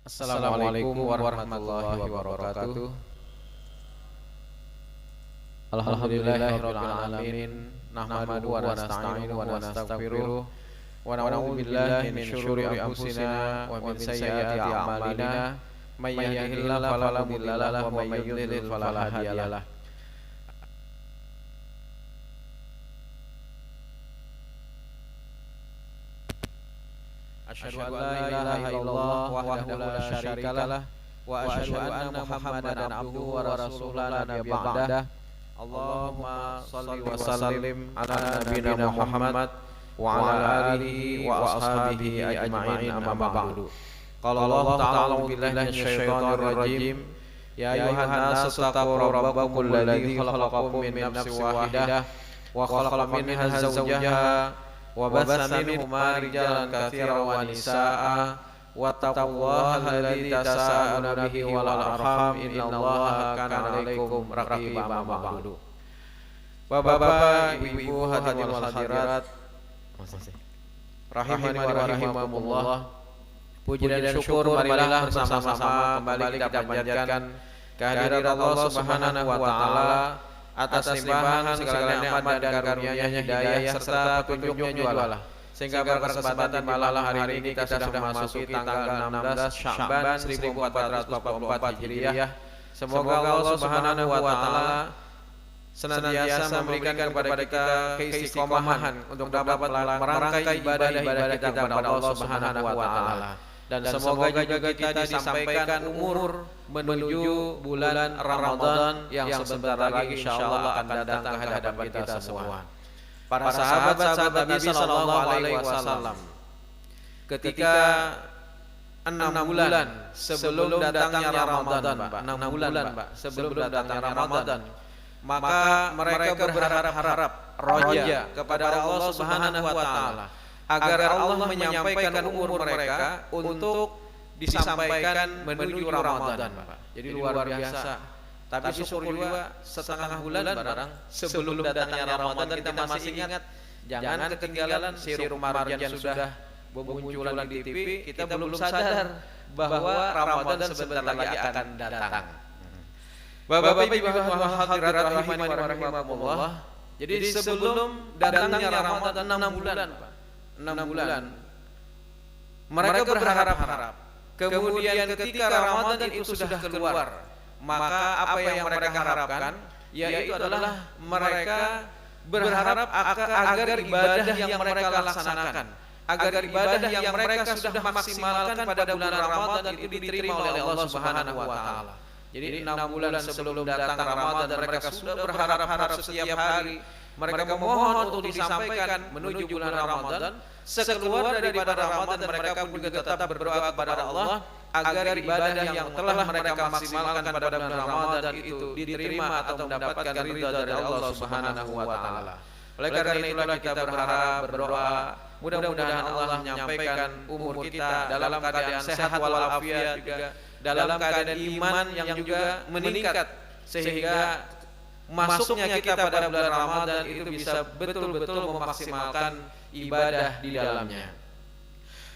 Assalamualaikum warahmatullahi wabarakatuh. Alhamdulillahirabbil alamin. Nahmaduhu wa nasta'inuhu wa nastaghfiruh wa na'udzu billahi min syururi anfusina wa min sayyiati a'malina. May yahdihillahu fala mudilla lahu wa may yudlil fala hadiyalah. Asyhadu an la ilaha illallah wahdahu la syarikalah wa asyhadu anna Muhammadan abduhu wa rasuluhu la nabiyya ba'dah. Allahumma shalli wa sallim ala nabiyyina Muhammad wa ala alihi wa ashabihi ajma'in amma ba'du. Qala Allah ta'ala billahi minasyaitonir rajim. Ya ayuhan nasu taqu rabbakum alladzi khalaqakum min nafsin wahidah wa khalaqa minha zawjaha wa bassa minhuma rijalan katsiran wa nisaa'a wattaqullaha alladzi tasaaluna bihi wal arham innallaha kana 'alaikum raqiba amma ba'du. Bapak-bapak, ibu-ibu, hadirin wal hadirat rahimani wa rahimakumullah. Puji dan syukur marilah bersama-sama kembali kita panjatkan kehadirat Allah Subhanahu wa taala atas limpahan segala nikmat dan karunia-Nya, hidayah serta petunjuknya jualah. Sehingga berkesempatan malam hari ini kita sudah memasuki tanggal 16 Sya'ban 1444 Hijriah. Semoga Allah Subhanahu wa taala senantiasa memberikan kepada kita keistiqomahan untuk dapat merangkai ibadah-ibadah kita kepada Allah Subhanahu wa taala. Dan semoga juga kita disampaikan umur menuju bulan Ramadan yang sebentar lagi insyaallah akan datang ke hadapan kita semua. Para sahabat-sahabat Nabi sallallahu alaihi wasallam ketika 6 bulan sebelum datangnya Ramadan, Pak, 6 bulan, Pak, sebelum datangnya Ramadan, maka mereka berharap-harap roja kepada Allah Subhanahu wa taala agar Allah menyampaikan umur mereka untuk disampaikan menuju Ramadan, Pak. Jadi luar biasa. Tapi syukur juga setengah bulan barang sebelum datangnya Ramadan kita masih ingat. Jangan ketinggalan Sirum Marjan sudah bermunculan di TV, kita belum sadar bahwa Ramadan sebentar lagi akan datang. Bapak-bapak, ibu hadirat rahimani wa rahimakumullah. Jadi sebelum datangnya Ramadan 6 bulan, Pak. 6 bulan mereka berharap-harap. Kemudian ketika Ramadan itu sudah keluar, maka apa yang mereka harapkan yaitu adalah mereka berharap agar ibadah yang mereka laksanakan, agar ibadah yang mereka sudah maksimalkan pada bulan Ramadan itu diterima oleh Allah Subhanahu wa taala. Jadi 6 bulan sebelum datang Ramadan mereka sudah berharap-harap setiap hari. Mereka memohon untuk disampaikan menuju bulan Ramadan. Sekeluar daripada Ramadan mereka pun juga tetap berdoa kepada Allah agar ibadah yang telah mereka maksimalkan pada bulan Ramadan itu diterima atau mendapatkan ridha dari Allah Subhanahu wa taala. Oleh karena itulah kita berharap, berdoa, mudah-mudahan Allah menyampaikan umur kita dalam keadaan sehat walafiat, juga dalam keadaan iman yang juga meningkat, sehingga masuknya kita pada bulan Ramadan itu bisa betul-betul memaksimalkan ibadah di dalamnya.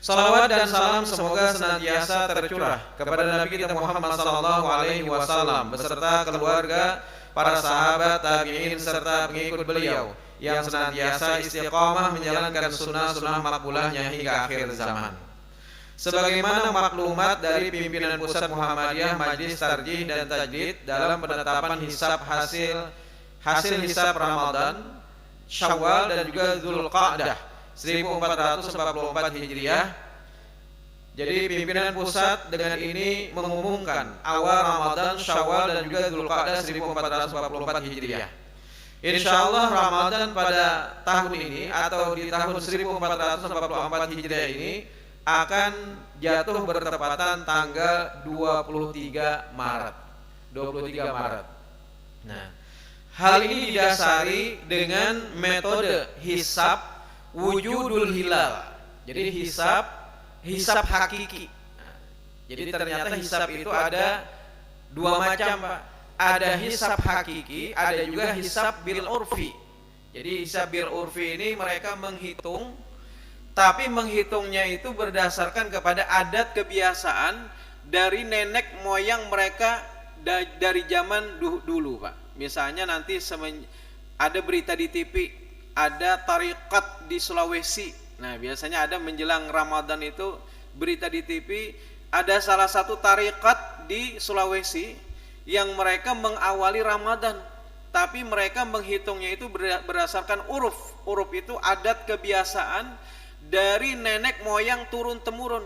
Salawat dan salam semoga senantiasa tercurah kepada Nabi kita Muhammad sallallahu alaihi wasallam beserta keluarga, para sahabat, tabi'in serta pengikut beliau yang senantiasa istiqamah menjalankan sunnah-sunnah makbulahnya hingga akhir zaman. Sebagaimana maklumat dari pimpinan pusat Muhammadiyah Majelis Tarjih dan Tajdid dalam penetapan hasil hisab Ramadan, Syawal dan juga Dzulqa'dah 1444 Hijriah. Jadi pimpinan pusat dengan ini mengumumkan awal Ramadan, Syawal dan juga Dzulqa'dah 1444 Hijriah. Insyaallah Ramadan pada tahun ini atau di tahun 1444 Hijriah ini akan jatuh bertepatan tanggal 23 Maret. 23 Maret. Nah, hal ini didasari dengan metode hisab wujudul hilal. Jadi hisab hakiki. Nah, jadi ternyata hisab itu ada dua macam, Pak. Ada hisab hakiki, ada juga hisab bil urfi. Jadi hisab bil urfi ini mereka menghitung, tapi menghitungnya itu berdasarkan kepada adat kebiasaan dari nenek moyang mereka dari zaman dulu, Pak. Misalnya nanti ada berita di TV, ada tarekat di Sulawesi. Nah, biasanya ada menjelang Ramadan itu berita di TV, ada salah satu tarekat di Sulawesi yang mereka mengawali Ramadan, tapi mereka menghitungnya itu berdasarkan uruf. Uruf itu adat kebiasaan dari nenek moyang turun temurun.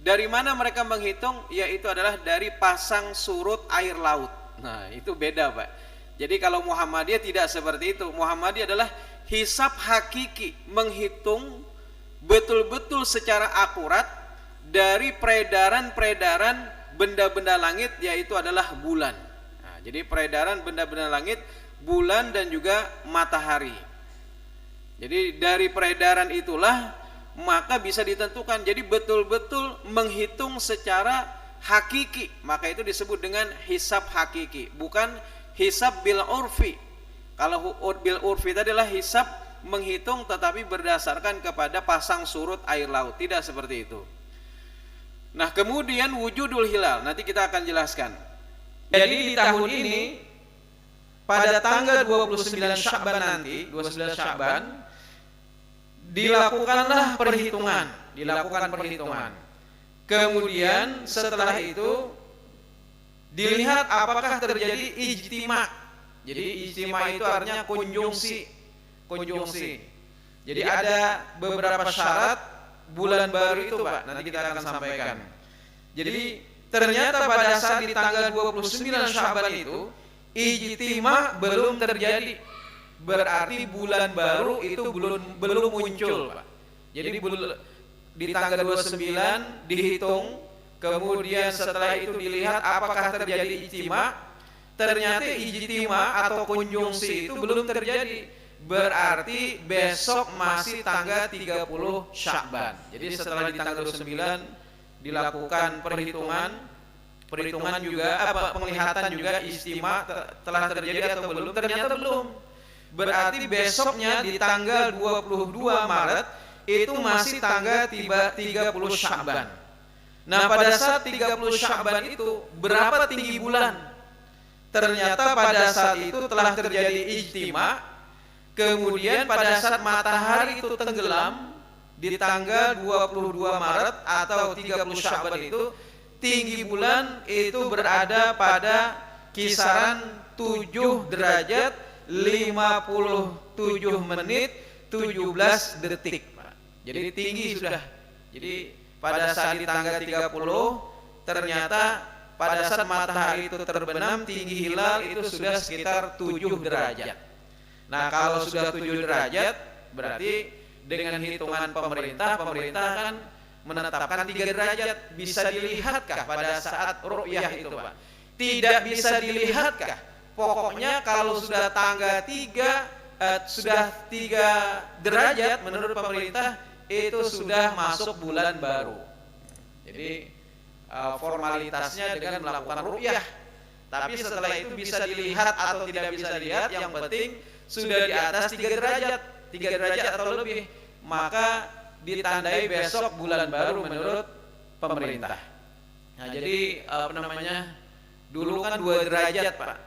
Dari mana mereka menghitung? Yaitu adalah dari pasang surut air laut. Nah, itu beda, Pak. Jadi kalau Muhammadiyah tidak seperti itu. Muhammadiyah adalah hisab hakiki, menghitung betul-betul secara akurat dari peredaran benda-benda langit, yaitu adalah bulan. Nah, jadi peredaran benda-benda langit, bulan dan juga matahari. Jadi dari peredaran itulah maka bisa ditentukan. Jadi betul-betul menghitung secara hakiki, maka itu disebut dengan hisab hakiki, bukan hisab bil urfi. Kalau bil urfi itu adalah hisab menghitung tetapi berdasarkan kepada pasang surut air laut, tidak seperti itu. Nah, kemudian wujudul hilal, nanti kita akan jelaskan. Jadi di tahun ini pada tanggal 29 Sya'ban nanti, 29 Sya'ban dilakukan perhitungan. Kemudian setelah itu dilihat apakah terjadi ijtima. Jadi ijtima itu artinya konjungsi. Jadi ada beberapa syarat bulan baru itu, Pak. Nanti kita akan sampaikan. Jadi ternyata pada saat di tanggal 29 Sya'ban itu ijtima belum terjadi. Berarti bulan baru itu belum muncul, Pak. Jadi di tanggal 29 dihitung, kemudian setelah itu dilihat apakah terjadi ijtima. Ternyata ijtima atau konjungsi itu belum terjadi. Berarti besok masih tanggal 30 Sya'ban. Jadi setelah di tanggal 29 dilakukan perhitungan juga penglihatan juga ijtima telah terjadi atau belum, ternyata belum. Berarti besoknya di tanggal 22 Maret itu masih tanggal 30 Sya'ban. Nah, pada saat 30 Sya'ban itu berapa tinggi bulan? Ternyata pada saat itu telah terjadi ijtima. Kemudian pada saat matahari itu tenggelam di tanggal 22 Maret atau 30 Sya'ban itu, tinggi bulan itu berada pada kisaran 7 derajat 57 menit 17 detik, Pak. Jadi tinggi sudah. Jadi pada saat di tanggal 30 ternyata pada saat matahari itu terbenam, tinggi hilal itu sudah sekitar 7 derajat. Nah, kalau sudah 7 derajat berarti dengan hitungan pemerintah kan menetapkan 3 derajat. Bisa dilihatkah pada saat ru'yah itu, Pak? Tidak bisa dilihatkah? Pokoknya kalau sudah tanggal 3 derajat menurut pemerintah itu sudah masuk bulan baru. Jadi formalitasnya dengan melakukan ru'yah. Tapi setelah itu bisa dilihat atau tidak bisa dilihat, yang penting sudah di atas 3 derajat atau lebih, maka ditandai besok bulan baru menurut pemerintah. Nah, jadi dulu kan 2 derajat, Pak.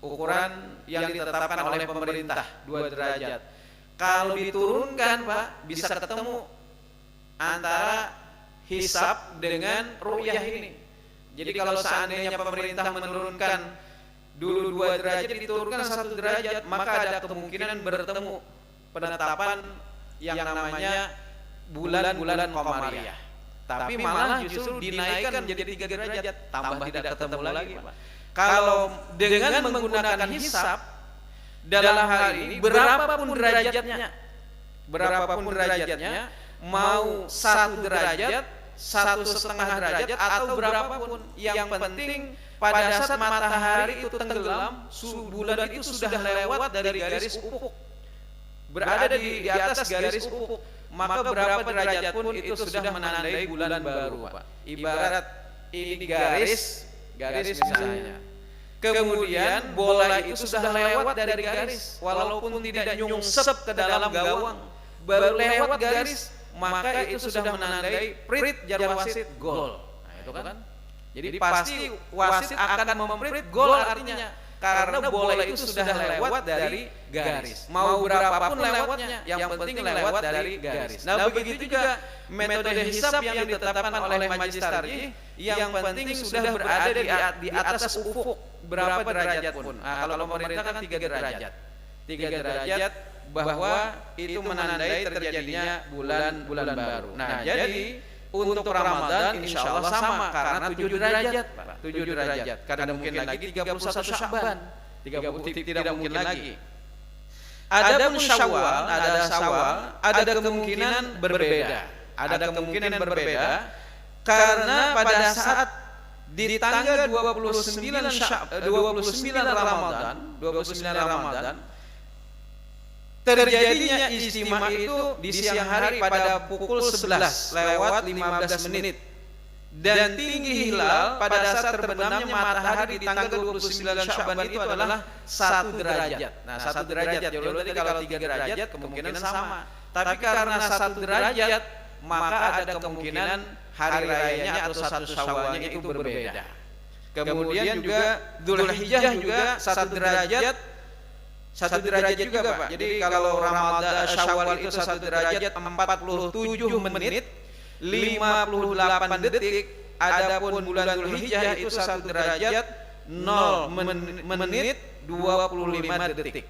Ukuran yang ditetapkan oleh pemerintah 2 derajat. Kalau diturunkan, Pak, bisa ketemu antara hisab dengan ru'yah ini. Jadi kalau seandainya pemerintah menurunkan dulu 2 derajat diturunkan 1 derajat, maka ada kemungkinan bertemu penetapan yang namanya bulan-bulan qamariyah. Tapi malah justru dinaikkan menjadi 3 derajat, tambah tidak ketemu lagi, Pak. Kalau dengan menggunakan hisab dalam hal ini berapapun derajatnya, mau 1 derajat, 1,5 derajat atau berapapun, yang penting pada saat matahari itu tenggelam, bulan itu sudah lewat dari garis ufuk, berada di atas garis ufuk, maka berapa derajat pun itu sudah menandai bulan baru, Pak. Ibarat ini garis misalnya. Kemudian bola itu sudah lewat dari garis, walaupun tidak nyungsep ke dalam gawang, baru lewat garis, maka itu sudah menandai prit jar wasit, gol. Nah, itu kan Jadi pasti wasit akan memprint gol artinya, karena bola itu sudah lewat dari garis. Mau berapapun lewatnya, yang penting lewat dari garis. Nah, begitu juga metode hisab yang ditetapkan oleh majelis tarjih, yang penting sudah berada di atas ufuk berapa derajat pun. Nah, kalau pemerintah kan 3 derajat. 3 derajat bahwa itu menandai terjadinya bulan baru. Nah, jadi untuk Ramadan insya Allah sama, karena 7 derajat, Pak. 7 derajat. Karena mungkin lagi 31 Sya'ban. Tidak mungkin lagi. Adapun Syawal, ada kemungkinan berbeda. Ada kemungkinan berbeda karena pada saat di tanggal 29 Ramadan terjadinya istimewa itu di siang hari pada pukul 11 lewat 15 menit, dan tinggi hilal pada saat terbenamnya matahari di tanggal 29 Sya'ban itu adalah 1 derajat. Nah, 1 derajat. Jadi tadi kalau 3 derajat kemungkinan sama. Tapi karena 1 derajat, maka ada kemungkinan hari rayanya atau 1 Syawalnya itu berbeda. Kemudian juga Dzulhijjah juga 1 derajat. 1 derajat juga, Pak. Jadi kalau Ramadan Syawal itu 1 derajat 47 menit 58 detik, adapun bulan Dzulhijjah itu 1 derajat 0 menit 25 detik.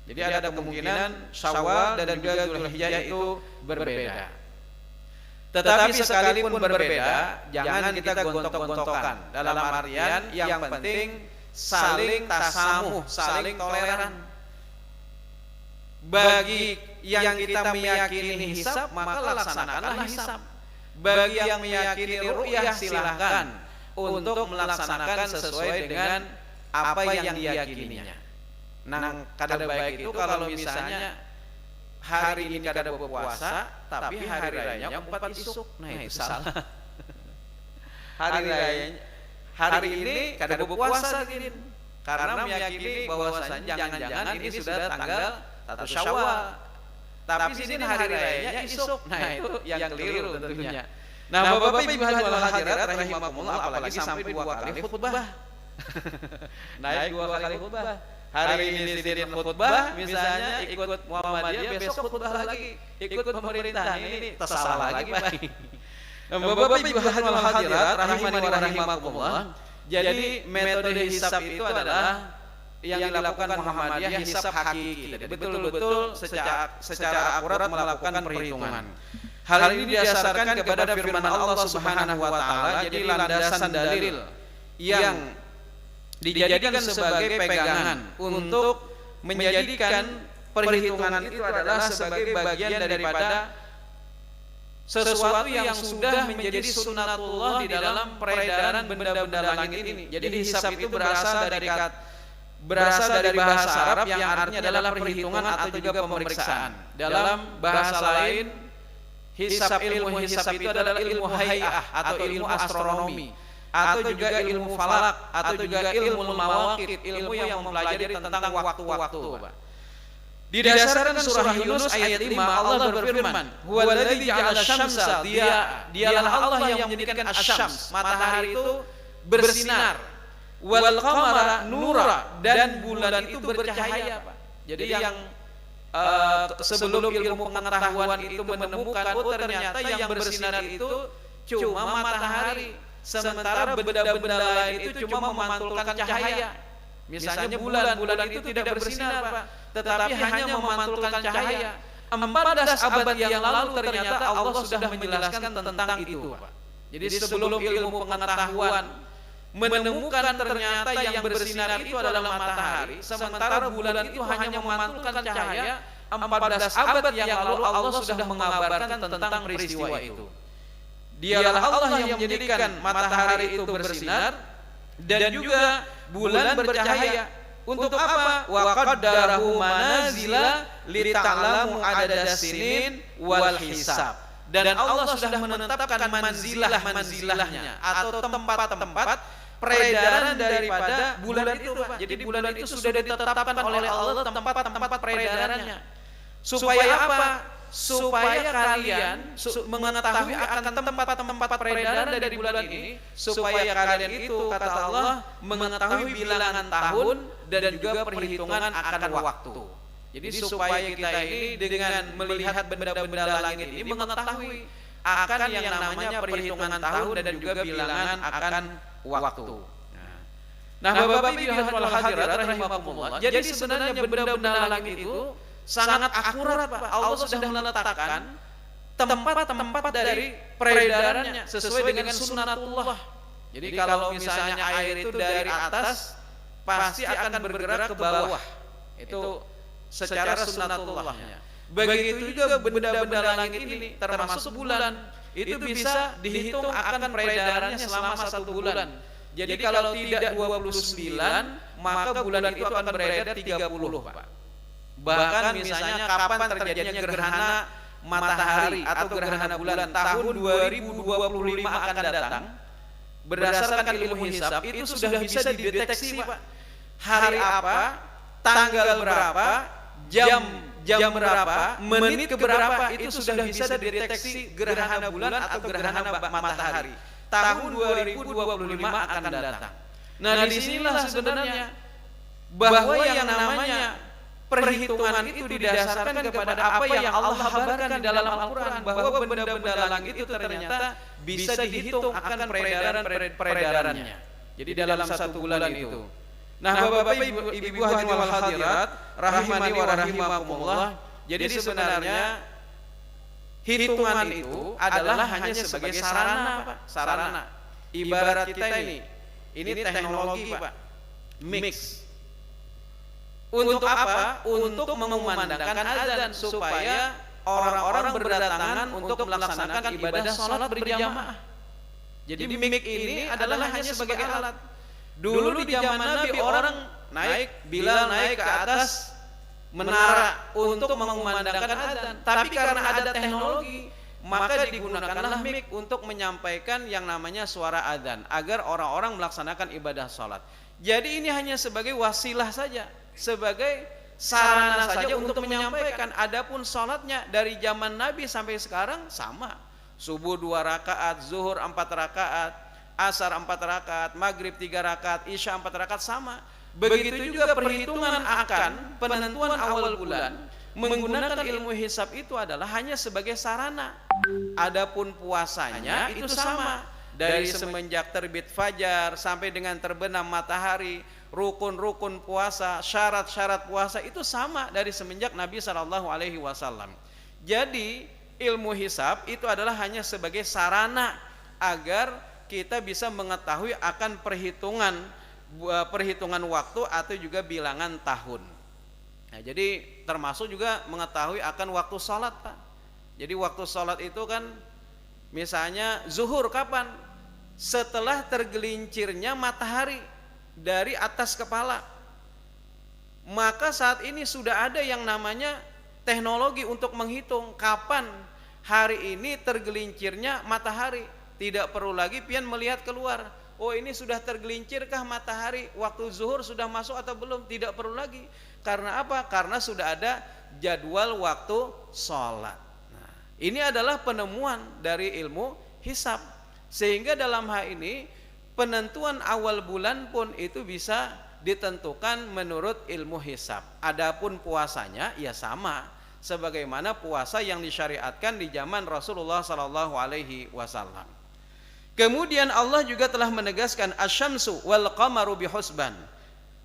Jadi ada kemungkinan Syawal dan juga Dzulhijjah itu berbeda. Tetapi sekalipun berbeda, jangan kita gontok-gontokan. Dalam artian yang penting saling tasamuh, saling toleran. Bagi yang kita meyakini hisab, maka laksanakanlah hisab. Bagi yang meyakini ru'yah, silahkan untuk melaksanakan sesuai dengan apa yang diyakininya. Nah, kada baik itu kalau misalnya hari ini kada berpuasa, tapi hari rayanya 4 isuk. Nah, itu salah. Hari ini kada berpuasa karena meyakini bahwasanya jangan-jangan ini sudah tanggal 1 Syawal. Tapi sini hari rayanya isuk. Nah, itu yang keliru tentunya. Nah, Bapak Ibu wal hadirat rahimakumullah, apalagi sampai 2 kali khutbah. Naik 2 kali khutbah. Hari ini Sidin khutbah, misalnya ikut Muhammadiyah, besok khutbah lagi, ikut pemerintah, ini tersalah lagi, Pak. Bapak Ibu wal hadirat rahimani wa rahimakumullah. Jadi metode hisab itu adalah yang dilakukan Muhammadiyah hisab hakiki, betul-betul secara akurat melakukan perhitungan. Hal ini didasarkan kepada firman Allah Subhanahu wa taala, jadi landasan dalil yang dijadikan sebagai pegangan untuk menjadikan perhitungan itu adalah sebagai bagian daripada sesuatu yang sudah menjadi sunnatullah di dalam peredaran benda-benda langit ini. Jadi hisab itu berasal dari bahasa Arab yang artinya adalah perhitungan atau juga pemeriksaan. Dalam bahasa lain, ilmu hisab itu adalah ilmu hay'ah atau ilmu astronomi, atau juga ilmu falak, atau juga ilmu mawaqit, ilmu yang mempelajari tentang waktu-waktu. Didasarkan surah Yunus ayat 5, Allah berfirman, "Huwallazi ja'ala syamsa diya." Dialah Allah yang menjadikan asy-syams, matahari itu bersinar, wal qamara nura, dan bulan itu bercahaya, Pak. Jadi yang sebelum ilmu pengetahuan itu menemukan, ternyata yang bersinar itu cuma matahari, sementara benda-benda lain itu cuma memantulkan cahaya. Misalnya bulan itu tidak bersinar, Pak, tetapi hanya memantulkan cahaya. 14 abad yang lalu ternyata Allah sudah menjelaskan tentang itu, Pak. Jadi sebelum ilmu pengetahuan menemukan ternyata yang bersinar itu adalah matahari, sementara bulan itu hanya memantulkan cahaya. 14 abad yang lalu Allah sudah mengabarkan tentang peristiwa itu. Dialah Allah yang menjadikan matahari itu bersinar dan juga bulan bercahaya. Untuk apa? Wa qaddarahu manazila lita'lamu adadas sinin wal hisab. Dan Allah sudah menetapkan manzilahnya atau tempat-tempat peredaran daripada bulan itu, Pak. Jadi bulan itu sudah ditetapkan oleh Allah tempat-tempat peredarannya. Supaya apa? supaya kalian mengetahui akan tempat-tempat peredaran dari bulan ini, supaya kalian itu kata Allah mengetahui bilangan tahun dan juga perhitungan akan waktu. Jadi supaya kita ini dengan melihat benda-benda langit ini mengetahui akan yang namanya perhitungan tahun dan juga bilangan akan waktu. Nah, Bapak Ibu wal hadirat rahimakumullah. Jadi sebenarnya benda-benda langit itu sangat akurat, Pak. Allah sudah meletakkan tempat-tempat dari peredarannya sesuai dengan sunnatullah. Jadi kalau misalnya air itu dari atas pasti akan bergerak ke bawah. Itu secara sunnatullahnya. Begitu juga benda-benda langit ini termasuk bulan. Itu bisa dihitung akan peredarannya selama 1 bulan. Jadi kalau tidak 29, maka bulan itu akan beredar 30, Pak. Bahkan misalnya kapan terjadinya gerhana matahari atau gerhana bulan tahun 2025 akan datang, berdasarkan ilmu hisab itu sudah bisa dideteksi, Pak. Hari apa, tanggal berapa, jam berapa, menit ke berapa itu sudah bisa dideteksi gerhana bulan atau gerhana matahari. Tahun 2025 akan datang. Nah, disinilah sebenarnya bahwa yang namanya perhitungan itu didasarkan kepada apa yang Allah kabarkan di dalam Al-Quran, bahwa benda-benda langit itu ternyata bisa dihitung akan peredarannya. Jadi dalam 1 bulan itu. Nah, Bapak Ibu hadirin wal hadirat rahimani wa rahimakumullah. Jadi sebenarnya hitungan itu adalah hanya sebagai sarana, Pak. Sarana. Ibarat kita ini teknologi, Pak. Mix. Untuk apa? Untuk mengumandangkan azan supaya orang-orang berdatangan untuk melaksanakan ibadah sholat berjamaah. Jadi mik ini adalah hanya sebagai alat. Dulu di zaman Nabi orang Bilal naik ke atas menara untuk mengumandangkan azan. Tapi karena ada teknologi, maka digunakanlah mik untuk menyampaikan yang namanya suara azan agar orang-orang melaksanakan ibadah sholat. Jadi ini hanya sebagai wasilah saja, sebagai sarana saja untuk menyampaikan. Adapun sholatnya dari zaman Nabi sampai sekarang sama. Subuh 2 rakaat, zuhur 4 rakaat, asar 4 rakaat, maghrib 3 rakaat, isya 4 rakaat sama. Begitu juga perhitungan akan penentuan awal bulan menggunakan ilmu hisab itu adalah hanya sebagai sarana. Adapun puasanya itu sama, dari semenjak terbit fajar sampai dengan terbenam matahari, rukun-rukun puasa, syarat-syarat puasa itu sama dari semenjak Nabi SAW. Jadi ilmu hisab itu adalah hanya sebagai sarana agar kita bisa mengetahui akan perhitungan waktu atau juga bilangan tahun. Nah, jadi termasuk juga mengetahui akan waktu sholat, Pak. Jadi waktu sholat itu kan misalnya zuhur kapan? Setelah tergelincirnya matahari dari atas kepala. Maka saat ini sudah ada yang namanya teknologi untuk menghitung kapan hari ini tergelincirnya matahari. Tidak perlu lagi pian melihat keluar. Oh, ini sudah tergelincirkah matahari, waktu zuhur sudah masuk atau belum? Tidak perlu lagi. Karena apa? Karena sudah ada jadwal waktu sholat. Nah, ini adalah penemuan dari ilmu hisab. Sehingga dalam hal ini penentuan awal bulan pun itu bisa ditentukan menurut ilmu hisab. Adapun puasanya ya sama, sebagaimana puasa yang disyariatkan di zaman Rasulullah SAW. Kemudian Allah juga telah menegaskan asyamsu wal qamaru bihusban.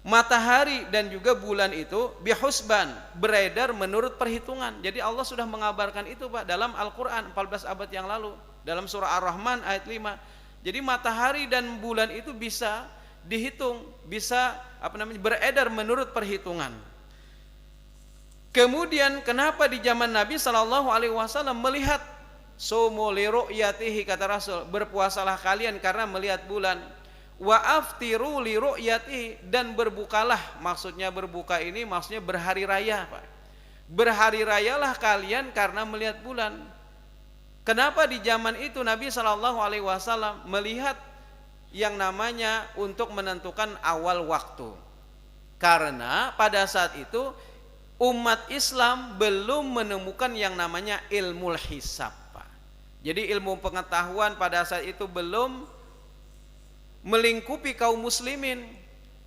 Matahari dan juga bulan itu bihusban, beredar menurut perhitungan. Jadi Allah sudah mengabarkan itu, Pak, dalam Al-Qur'an 14 abad yang lalu, dalam surah Ar-Rahman ayat 5. Jadi matahari dan bulan itu bisa dihitung, bisa beredar menurut perhitungan. Kemudian kenapa di zaman Nabi SAW melihat sumu li ru'yatihi, kata Rasul, berpuasalah kalian karena melihat bulan. Wa aftiru li ru'yatihi, dan berbukalah, maksudnya berbuka ini maksudnya berhari raya, Pak. Berhari rayalah kalian karena melihat bulan. Kenapa di zaman itu Nabi SAW melihat yang namanya untuk menentukan awal waktu? Karena pada saat itu umat Islam belum menemukan yang namanya ilmu hisab, Pak. Jadi ilmu pengetahuan pada saat itu belum melingkupi kaum muslimin.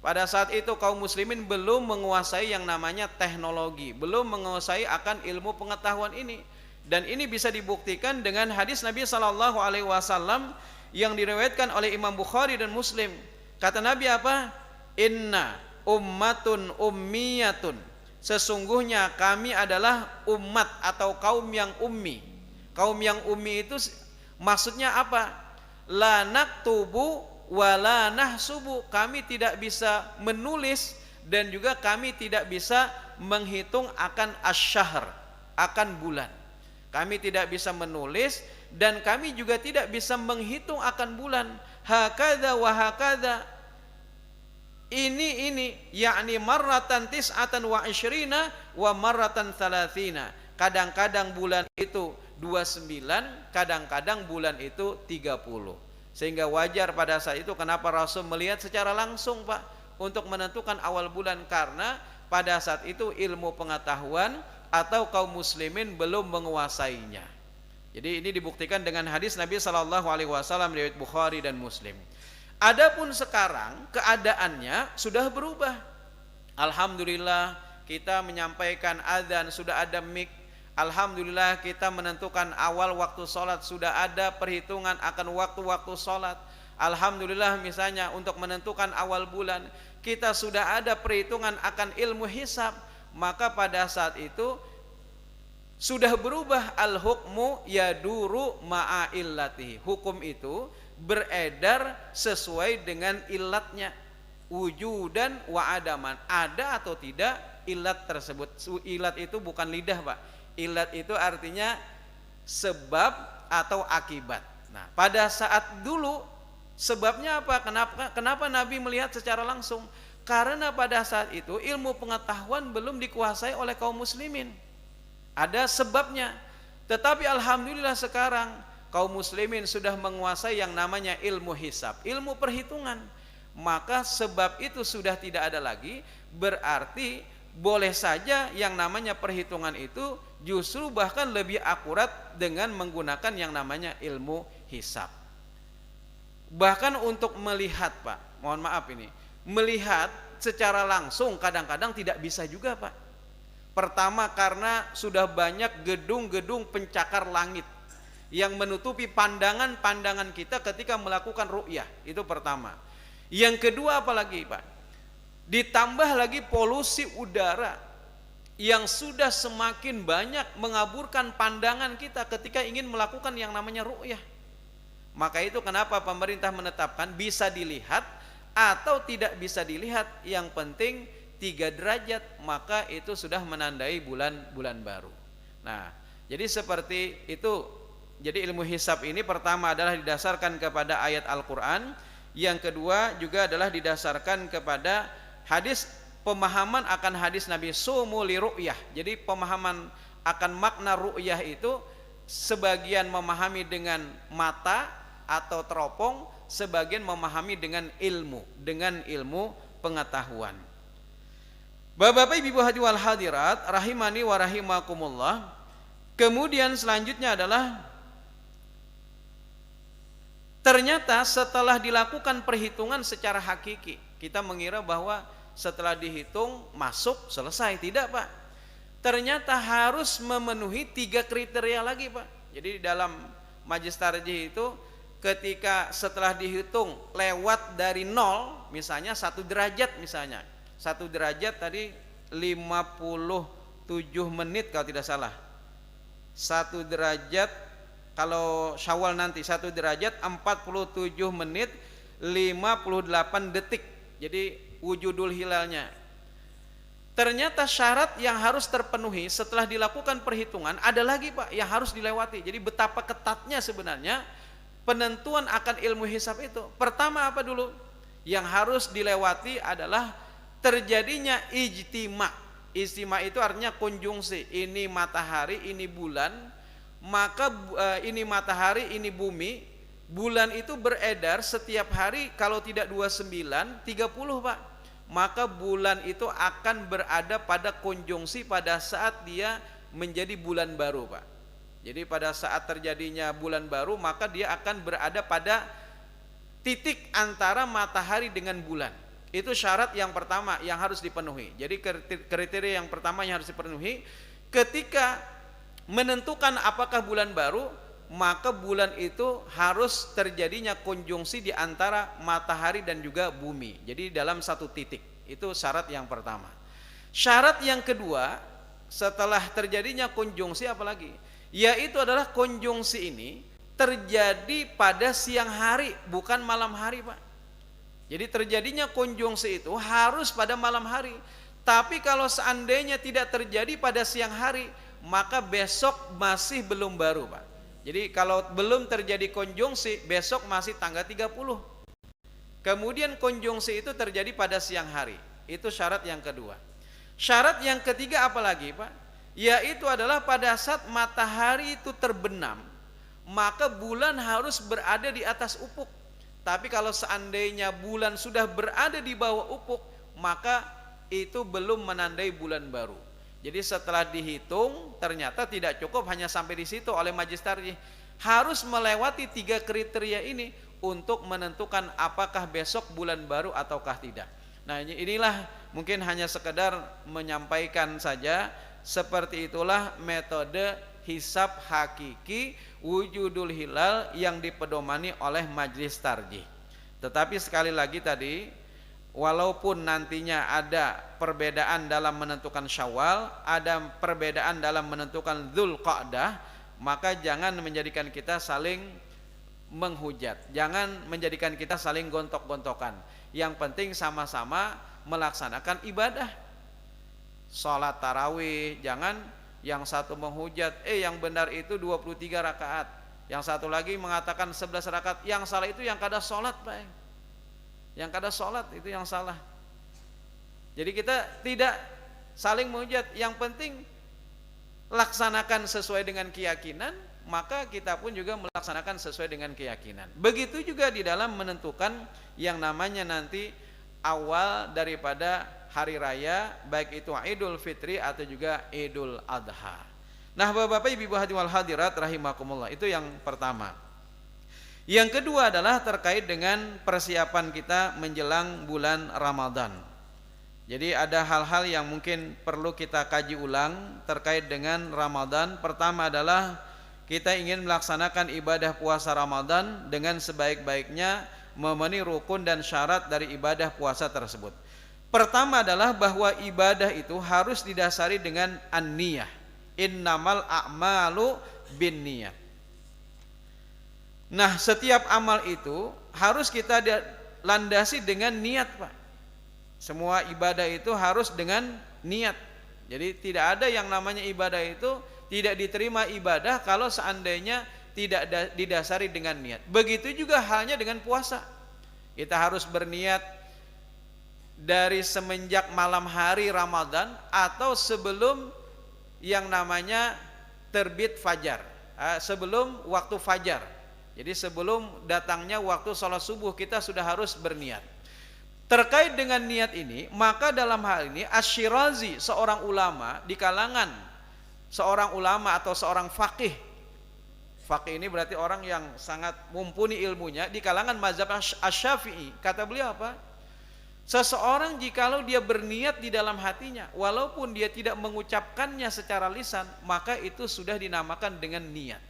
Pada saat itu kaum muslimin belum menguasai yang namanya teknologi, belum menguasai akan ilmu pengetahuan ini. Dan ini bisa dibuktikan dengan hadis Nabi sallallahu alaihi wasallam yang diriwayatkan oleh Imam Bukhari dan Muslim. Kata Nabi apa? Inna ummatun ummiyatun. Sesungguhnya kami adalah umat atau kaum yang ummi. Kaum yang ummi itu maksudnya apa? La naktubu wala nahsubu, kami tidak bisa menulis dan juga kami tidak bisa menghitung akan asy-syahr, akan bulan. Kami tidak bisa menulis dan kami juga tidak bisa menghitung akan bulan. Hakadha wa hakadha, ini yakni marratan tis'atan wa isyrina wa marratan thalathina. Kadang-kadang bulan itu 29, kadang-kadang bulan itu 30. Sehingga wajar pada saat itu kenapa Rasul melihat secara langsung, Pak, untuk menentukan awal bulan, karena pada saat itu ilmu pengetahuan atau kaum muslimin belum menguasainya. Jadi ini dibuktikan dengan hadis Nabi sallallahu alaihi wasallam riwayat Bukhari dan Muslim. Adapun sekarang keadaannya sudah berubah. Alhamdulillah kita menyampaikan azan, sudah ada mic. Alhamdulillah kita menentukan awal waktu sholat, sudah ada perhitungan akan waktu-waktu sholat. Alhamdulillah misalnya untuk menentukan awal bulan kita sudah ada perhitungan akan ilmu hisab. Maka pada saat itu sudah berubah, al-hukmu yaduru ma'a illatihi. Hukum itu beredar sesuai dengan ilatnya, wujudan wa adaman. Ada atau tidak ilat tersebut. Ilat itu bukan lidah, Pak. Ilat itu artinya sebab atau akibat. Nah, pada saat dulu sebabnya apa? Kenapa Nabi melihat secara langsung? Karena pada saat itu ilmu pengetahuan belum dikuasai oleh kaum muslimin. Ada sebabnya. Tetapi alhamdulillah sekarang kaum muslimin sudah menguasai yang namanya ilmu hisab, ilmu perhitungan. Maka sebab itu sudah tidak ada lagi, berarti boleh saja yang namanya perhitungan itu justru bahkan lebih akurat dengan menggunakan yang namanya ilmu hisab. Bahkan untuk melihat, Pak, mohon maaf ini, melihat secara langsung kadang-kadang tidak bisa juga, Pak. Pertama karena sudah banyak gedung-gedung pencakar langit yang menutupi pandangan-pandangan kita ketika melakukan ru'yah, itu pertama. Yang kedua apalagi, Pak? Ditambah lagi polusi udara yang sudah semakin banyak mengaburkan pandangan kita ketika ingin melakukan yang namanya ru'yah. Maka itu kenapa pemerintah menetapkan bisa dilihat atau tidak bisa dilihat, yang penting 3 derajat, maka itu sudah menandai bulan baru. Nah, jadi seperti itu. Jadi ilmu hisab ini pertama adalah didasarkan kepada ayat Al-Quran, yang kedua juga adalah didasarkan kepada hadis, pemahaman akan hadis Nabi sumu li ru'yah. Jadi pemahaman akan makna ru'yah itu sebagian memahami dengan mata atau teropong, sebagian memahami dengan ilmu pengetahuan. Bapak-bapak, ibu hadirin wal hadirat rahimani wa rahimakumullah. Kemudian selanjutnya adalah ternyata setelah dilakukan perhitungan secara hakiki, kita mengira bahwa setelah dihitung masuk selesai. Tidak, Pak. Ternyata harus memenuhi 3 kriteria lagi, Pak. Jadi dalam majlis tarjih itu ketika setelah dihitung lewat dari 0, misalnya 1 derajat, misalnya 1 derajat tadi 57 menit kalau tidak salah. 1 derajat kalau Syawal nanti 1 derajat 47 menit 58 detik. Jadi wujudul hilalnya. Ternyata syarat yang harus terpenuhi setelah dilakukan perhitungan ada lagi, Pak, yang harus dilewati. Jadi betapa ketatnya sebenarnya penentuan akan ilmu hisab itu. Pertama apa dulu? Yang harus dilewati adalah terjadinya ijtima. Ijtima itu artinya konjungsi. Ini matahari, ini bulan. Maka ini matahari, ini bumi. Bulan itu beredar setiap hari, kalau tidak 29, 30, Pak. maka bulan itu akan berada pada konjungsi pada saat dia menjadi bulan baru, Pak. Jadi pada saat terjadinya bulan baru, maka dia akan berada pada titik antara matahari dengan bulan. Itu syarat yang pertama yang harus dipenuhi. Jadi kriteria yang pertama yang harus dipenuhi ketika menentukan apakah bulan baru, maka bulan itu harus terjadinya konjungsi di antara matahari dan juga bumi. Jadi dalam satu titik. Itu syarat yang pertama. Syarat yang kedua, setelah terjadinya konjungsi apalagi? Yaitu adalah konjungsi ini terjadi pada siang hari, bukan malam hari, Pak. Jadi terjadinya konjungsi itu harus pada malam hari. Tapi kalau seandainya tidak terjadi pada siang hari, maka besok masih belum baru, Pak. Jadi kalau belum terjadi konjungsi, besok masih tanggal 30. Kemudian konjungsi itu terjadi pada siang hari. Itu syarat yang kedua. Syarat yang ketiga apalagi, Pak? Yaitu adalah pada saat matahari itu terbenam, maka bulan harus berada di atas ufuk. Tapi kalau seandainya bulan sudah berada di bawah ufuk, maka itu belum menandai bulan baru. Jadi setelah dihitung ternyata tidak cukup hanya sampai di situ oleh majelis tarjih. Harus melewati 3 kriteria ini untuk menentukan apakah besok bulan baru ataukah tidak. Nah, inilah mungkin hanya sekedar menyampaikan saja. Seperti itulah metode hisab hakiki wujudul hilal yang dipedomani oleh majelis tarjih. Tetapi sekali lagi tadi, walaupun nantinya ada perbedaan dalam menentukan Syawal, ada perbedaan dalam menentukan Dzulqa'dah, maka jangan menjadikan kita saling menghujat, jangan menjadikan kita saling gontok-gontokan. Yang penting sama-sama melaksanakan ibadah. Sholat tarawih, jangan yang satu menghujat, yang benar itu 23 rakaat, yang satu lagi mengatakan 11 rakaat, yang salah itu yang kada sholat, Pak. Yang kada sholat itu yang salah. Jadi kita tidak saling menghujat, yang penting laksanakan sesuai dengan keyakinan, maka kita pun juga melaksanakan sesuai dengan keyakinan. Begitu juga di dalam menentukan yang namanya nanti awal daripada hari raya, baik itu Idul Fitri atau juga Idul Adha. Nah, Bapak-bapak, Ibu hadirin hadirat rahimakumullah, itu yang pertama. Yang kedua adalah terkait dengan persiapan kita menjelang bulan Ramadan. Jadi ada hal-hal yang mungkin perlu kita kaji ulang terkait dengan Ramadan. Pertama adalah kita ingin melaksanakan ibadah puasa Ramadan dengan sebaik-baiknya, memenuhi rukun dan syarat dari ibadah puasa tersebut. Pertama adalah bahwa ibadah itu harus didasari dengan an-niyah. Innamal a'malu binniyat. Nah, setiap amal itu harus kita landasi dengan niat, Pak. Semua ibadah itu harus dengan niat. Jadi tidak ada yang namanya ibadah itu tidak diterima ibadah kalau seandainya tidak didasari dengan niat. Begitu juga halnya dengan puasa. Kita harus berniat dari semenjak malam hari Ramadan atau sebelum yang namanya terbit fajar, sebelum waktu fajar. Jadi sebelum datangnya waktu sholat subuh kita sudah harus berniat. Terkait dengan niat ini, maka dalam hal ini Asy-Syirazi, seorang ulama di kalangan seorang ulama atau seorang faqih. Faqih ini berarti orang yang sangat mumpuni ilmunya di kalangan mazhab Asy-Syafi'i. Kata beliau apa? Seseorang jikalau dia berniat di dalam hatinya, walaupun dia tidak mengucapkannya secara lisan, maka itu sudah dinamakan dengan niat.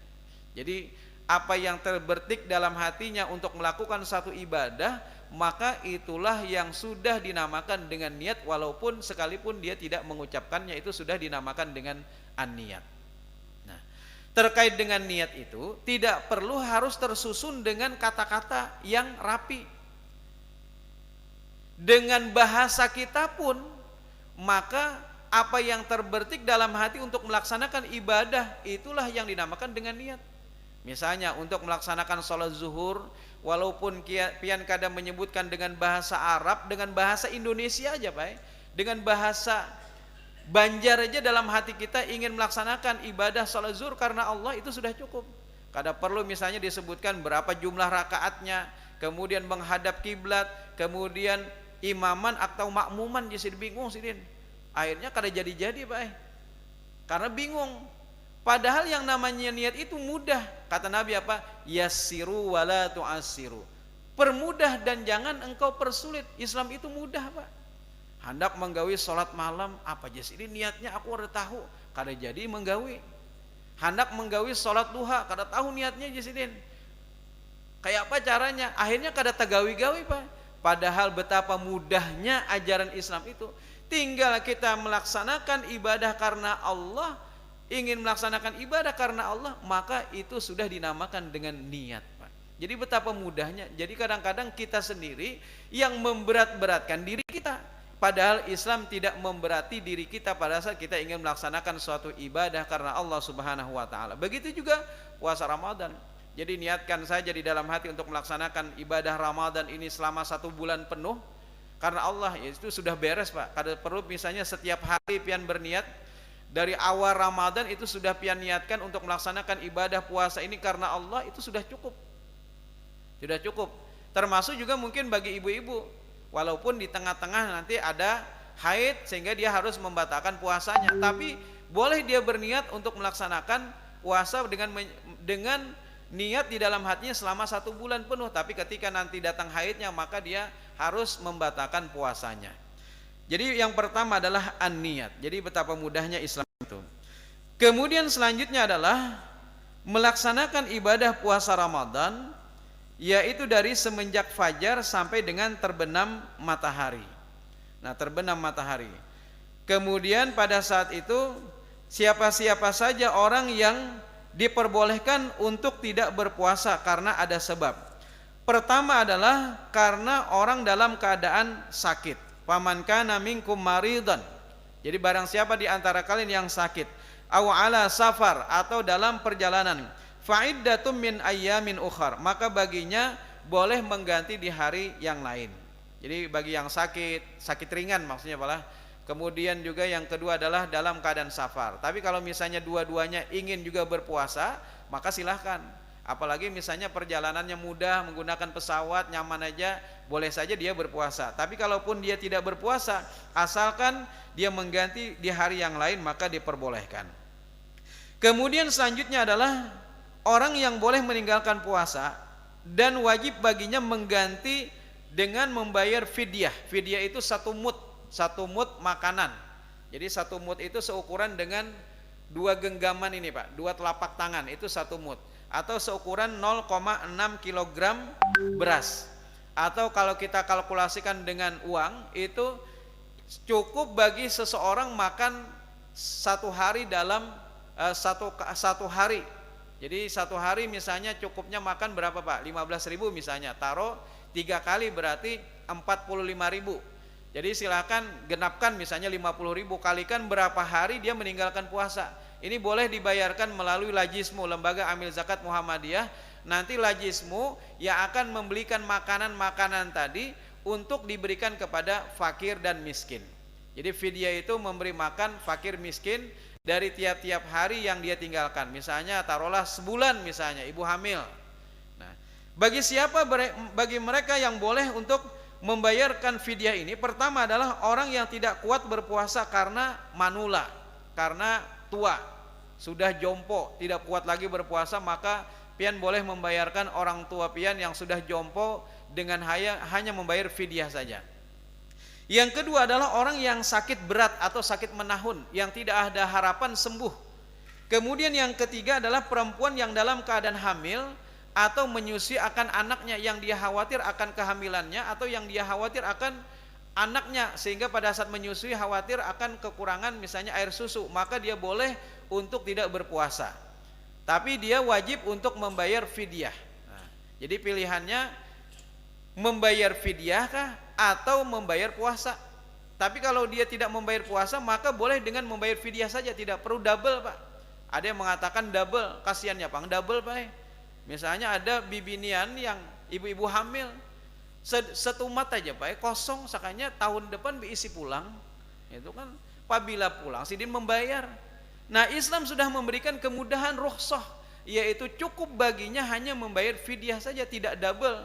Jadi apa yang terbertik dalam hatinya untuk melakukan satu ibadah, maka itulah yang sudah dinamakan dengan niat, walaupun sekalipun dia tidak mengucapkannya, itu sudah dinamakan dengan an-niyat. Nah, terkait dengan niat itu tidak perlu harus tersusun dengan kata-kata yang rapi. Dengan bahasa kita pun, maka apa yang terbertik dalam hati untuk melaksanakan ibadah, itulah yang dinamakan dengan niat. Misalnya untuk melaksanakan sholat zuhur, walaupun pian kadang menyebutkan dengan bahasa Arab, dengan bahasa Indonesia aja, Pak, dengan bahasa Banjar aja dalam hati kita ingin melaksanakan ibadah sholat zuhur karena Allah, itu sudah cukup. Kada perlu misalnya disebutkan berapa jumlah rakaatnya, kemudian menghadap kiblat, kemudian imaman atau makmuman jadi bingung sidin. Akhirnya kada jadi-jadi Pak. Karena bingung. Padahal yang namanya niat itu mudah. Kata Nabi apa? Yassiru wala tu'assiru. Permudah dan jangan engkau persulit. Islam itu mudah Pak. Hendak menggawi sholat malam apa aja sih? Ini niatnya aku udah tahu. Kada jadi menggawi. Hendak menggawi sholat duha kada tahu niatnya aja sih. Kayak apa caranya? Akhirnya kada tagawi-gawi Pak. Padahal betapa mudahnya ajaran Islam itu. Tinggal kita melaksanakan ibadah karena Allah. Ingin melaksanakan ibadah karena Allah, maka itu sudah dinamakan dengan niat Pak. Jadi betapa mudahnya. Jadi kadang-kadang kita sendiri yang memberat-beratkan diri kita. Padahal Islam tidak memberati diri kita pada saat kita ingin melaksanakan suatu ibadah karena Allah Subhanahu wa taala. Begitu juga puasa Ramadan. Jadi niatkan saja di dalam hati untuk melaksanakan ibadah Ramadan ini selama 1 bulan penuh karena Allah, ya itu sudah beres Pak. Kada perlu misalnya setiap hari pian berniat. Dari awal Ramadan itu sudah pian niatkan untuk melaksanakan ibadah puasa ini karena Allah, itu sudah cukup. Sudah cukup. Termasuk juga mungkin bagi ibu-ibu, walaupun di tengah-tengah nanti ada haid sehingga dia harus membatalkan puasanya, tapi boleh dia berniat untuk melaksanakan puasa dengan niat di dalam hatinya selama 1 bulan penuh, tapi ketika nanti datang haidnya maka dia harus membatalkan puasanya. Jadi yang pertama adalah an-niyat. Jadi betapa mudahnya Islam itu. Kemudian selanjutnya adalah melaksanakan ibadah puasa Ramadan, yaitu dari semenjak fajar sampai dengan terbenam matahari. Nah, terbenam matahari. Kemudian pada saat itu siapa-siapa saja orang yang diperbolehkan untuk tidak berpuasa karena ada sebab. Pertama adalah karena orang dalam keadaan sakit. Faman kana minkum maridan. Jadi barang siapa di antara kalian yang sakit, aw ala safar atau dalam perjalanan, fa iddatum min ayyamin ukhar, maka baginya boleh mengganti di hari yang lain. Jadi bagi yang sakit ringan maksudnya apalah. Kemudian juga yang kedua adalah dalam keadaan safar. Tapi kalau misalnya dua-duanya ingin juga berpuasa, maka silahkan. Apalagi misalnya perjalanannya mudah, menggunakan pesawat nyaman aja, boleh saja dia berpuasa. Tapi kalaupun dia tidak berpuasa, asalkan dia mengganti di hari yang lain, maka diperbolehkan. Kemudian selanjutnya adalah orang yang boleh meninggalkan puasa dan wajib baginya mengganti dengan membayar fidyah. Fidyah itu 1 mud makanan. Jadi 1 mud itu seukuran dengan 2 genggaman ini Pak, 2 telapak tangan, itu 1 mud. Atau seukuran 0,6 kg beras. Atau kalau kita kalkulasikan dengan uang, itu cukup bagi seseorang makan 1 hari dalam satu hari. Jadi 1 hari misalnya cukupnya makan berapa Pak? 15.000 misalnya. Taruh 3 kali berarti 45.000. Jadi silakan genapkan misalnya 50.000, kalikan berapa hari dia meninggalkan puasa. Ini boleh dibayarkan melalui Lajismu, Lembaga Amil Zakat Muhammadiyah. Nanti Lajismu yang akan membelikan makanan-makanan tadi untuk diberikan kepada fakir dan miskin. Jadi fidyah itu memberi makan fakir miskin dari tiap-tiap hari yang dia tinggalkan. Misalnya taruhlah sebulan misalnya ibu hamil. Nah, bagi mereka yang boleh untuk membayarkan fidyah ini, pertama adalah orang yang tidak kuat berpuasa karena manula, karena tua, sudah jompo, tidak kuat lagi berpuasa, maka pian boleh membayarkan orang tua pian yang sudah jompo dengan hanya membayar fidyah saja. Yang kedua adalah orang yang sakit berat atau sakit menahun, yang tidak ada harapan sembuh. Kemudian yang ketiga adalah perempuan yang dalam keadaan hamil atau menyusui akan anaknya, yang dia khawatir akan kehamilannya atau yang dia khawatir akan anaknya, sehingga pada saat menyusui khawatir akan kekurangan misalnya air susu, maka dia boleh untuk tidak berpuasa, tapi dia wajib untuk membayar fidyah. Nah, jadi pilihannya membayar fidyah kah atau membayar puasa. Tapi kalau dia tidak membayar puasa, maka boleh dengan membayar fidyah saja, tidak perlu double Pak. Ada yang mengatakan double, kasihannya Pak, double Pak. Misalnya ada bibinian yang ibu-ibu hamil setumat aja Pak, kosong, sakanya tahun depan diisi pulang. Itu kan apabila pulang sidin membayar. Nah, Islam sudah memberikan kemudahan rukhsah, yaitu cukup baginya hanya membayar fidyah saja, tidak double.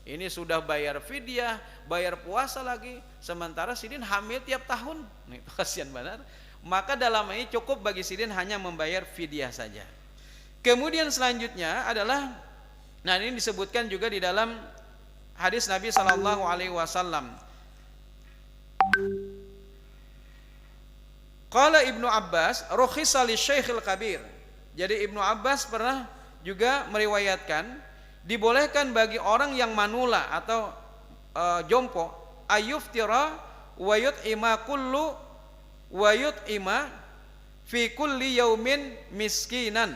Ini sudah bayar fidyah, bayar puasa lagi, sementara sidin hamil tiap tahun. Nah, itu kasihan benar. Maka dalam ini cukup bagi sidin hanya membayar fidyah saja. Kemudian selanjutnya adalah, nah ini disebutkan juga di dalam hadis Nabi Shallallahu Alaihi Wasallam. Qala Ibnu Abbas, rukhisa li Syekhil Kabir. Jadi Ibnu Abbas pernah juga meriwayatkan, dibolehkan bagi orang yang manula atau jompo, ayuftira wa yut'ima kullu wa yut'ima fi kulli yaumin miskinan.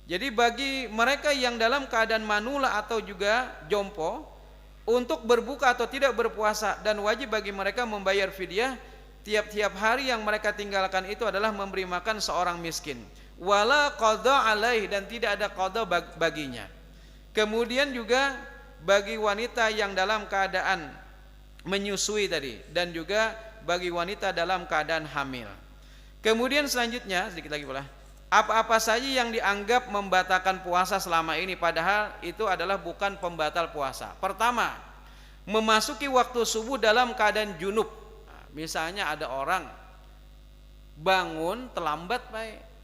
Jadi bagi mereka yang dalam keadaan manula atau juga jompo, untuk berbuka atau tidak berpuasa, dan wajib bagi mereka membayar fidyah tiap-tiap hari yang mereka tinggalkan itu adalah memberi makan seorang miskin. Wala qadha alaih, dan tidak ada qadha baginya. Kemudian juga bagi wanita yang dalam keadaan menyusui tadi, dan juga bagi wanita dalam keadaan hamil. Kemudian selanjutnya sedikit lagi pula, apa-apa saja yang dianggap membatalkan puasa selama ini, padahal itu adalah bukan pembatal puasa. Pertama, memasuki waktu subuh dalam keadaan junub. Misalnya ada orang bangun terlambat,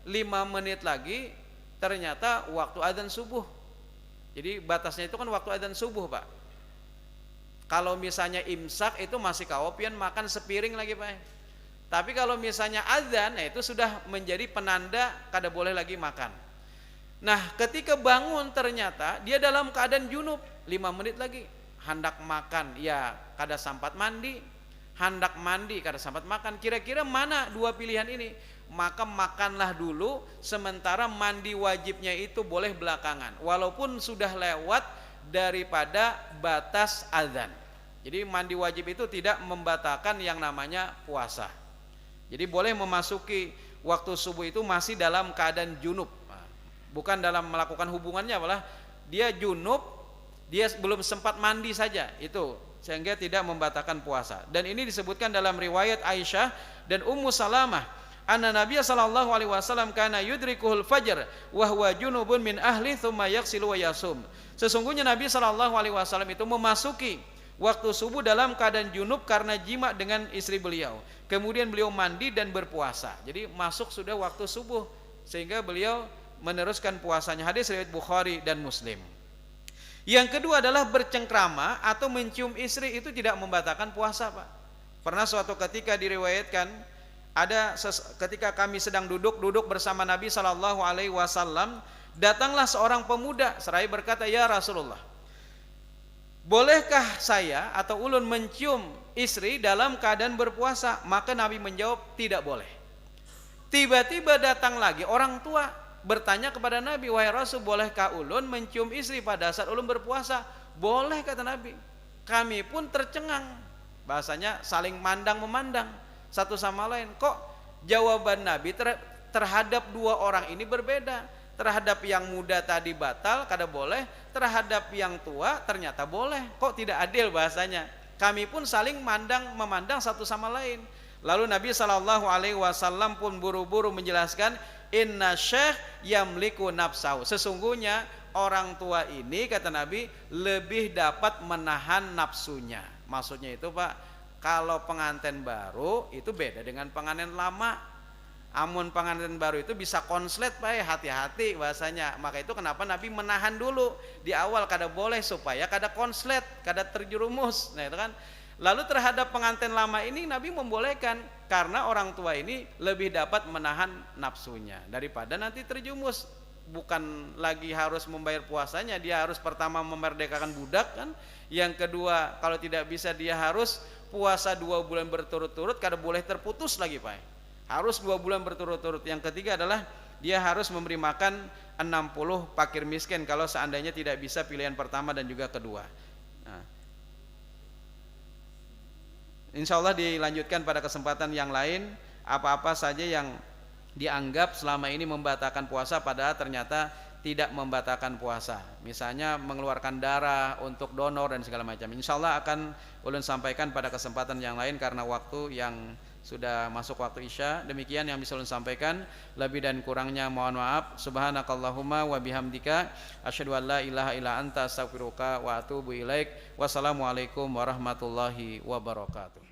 5 menit lagi ternyata waktu adzan subuh. Jadi batasnya itu kan waktu adzan subuh, Pak. Kalau misalnya imsak itu masih kaopian makan sepiring lagi, Pak. Tapi kalau misalnya adzan, itu sudah menjadi penanda kada boleh lagi makan. Nah, ketika bangun ternyata dia dalam keadaan junub, 5 menit lagi hendak makan, ya kada sempat mandi, hendak mandi kada sempat makan. Kira-kira mana dua pilihan ini? Maka makanlah dulu, sementara mandi wajibnya itu boleh belakangan, walaupun sudah lewat daripada batas azan. Jadi mandi wajib itu tidak membatalkan yang namanya puasa. Jadi boleh memasuki waktu subuh itu masih dalam keadaan junub, bukan dalam melakukan hubungannya, malah dia junub, dia belum sempat mandi saja, itu sehingga tidak membatalkan puasa. Dan ini disebutkan dalam riwayat Aisyah dan Ummu Salamah, anna Nabiya sallallahu alaihi wasallam kana yudrikuhul fajr wa huwa junubun min ahli thumma yaghsilu wa yasum. Sesungguhnya Nabi sallallahu alaihi wasallam itu memasuki waktu subuh dalam keadaan junub karena jima dengan istri beliau. Kemudian beliau mandi dan berpuasa. Jadi masuk sudah waktu subuh sehingga beliau meneruskan puasanya. Hadis riwayat Bukhari dan Muslim. Yang kedua adalah bercengkrama atau mencium istri, itu tidak membatalkan puasa, Pak. Pernah suatu ketika diriwayatkan, ada ketika kami sedang duduk bersama Nabi Shallallahu Alaihi Wasallam, datanglah seorang pemuda seraya berkata, ya Rasulullah, bolehkah saya atau ulun mencium istri dalam keadaan berpuasa? Maka Nabi menjawab, tidak boleh. Tiba-tiba datang lagi orang tua bertanya kepada Nabi, wahai Rasul, bolehkah ulun mencium istri pada saat ulun berpuasa? Boleh, kata Nabi. Kami pun tercengang, bahasanya saling memandang satu sama lain. Kok jawaban Nabi terhadap dua orang ini berbeda? Terhadap yang muda tadi batal, kada boleh. Terhadap yang tua ternyata boleh. Kok tidak adil bahasanya? Kami pun saling memandang satu sama lain. Lalu Nabi Shallallahu Alaihi Wasallam pun buru-buru menjelaskan, inna syekh yamliku nafsahu. Sesungguhnya orang tua ini, kata Nabi, lebih dapat menahan nafsunya. Maksudnya itu, Pak, kalau pengantin baru itu beda dengan pengantin lama. Amun pengantin baru itu bisa konslet, Pak, hati-hati bahasanya. Maka itu kenapa Nabi menahan dulu di awal, kada boleh supaya kada konslet, kada terjerumus. Nah itu kan. Lalu terhadap pengantin lama ini Nabi membolehkan karena orang tua ini lebih dapat menahan nafsunya daripada nanti terjumus. Bukan lagi harus membayar puasanya, dia harus pertama memerdekakan budak kan. Yang kedua, kalau tidak bisa dia harus puasa 2 bulan berturut-turut, kada boleh terputus lagi, Pak. Harus 2 bulan berturut-turut. Yang ketiga adalah dia harus memberi makan 60 fakir miskin kalau seandainya tidak bisa pilihan pertama dan juga kedua. Nah, insya Allah dilanjutkan pada kesempatan yang lain, apa-apa saja yang dianggap selama ini membatalkan puasa padahal ternyata tidak membatalkan puasa. Misalnya mengeluarkan darah untuk donor dan segala macam. Insya Allah akan ulun sampaikan pada kesempatan yang lain karena waktu yang sudah masuk waktu Isya. Demikian yang bisa ulun sampaikan, lebih dan kurangnya mohon maaf. Subhanakallahumma wa bihamdika asyhadu an la ilaha illa anta astaghfiruka wa atubu ilaik. Wassalamualaikum warahmatullahi wabarakatuh.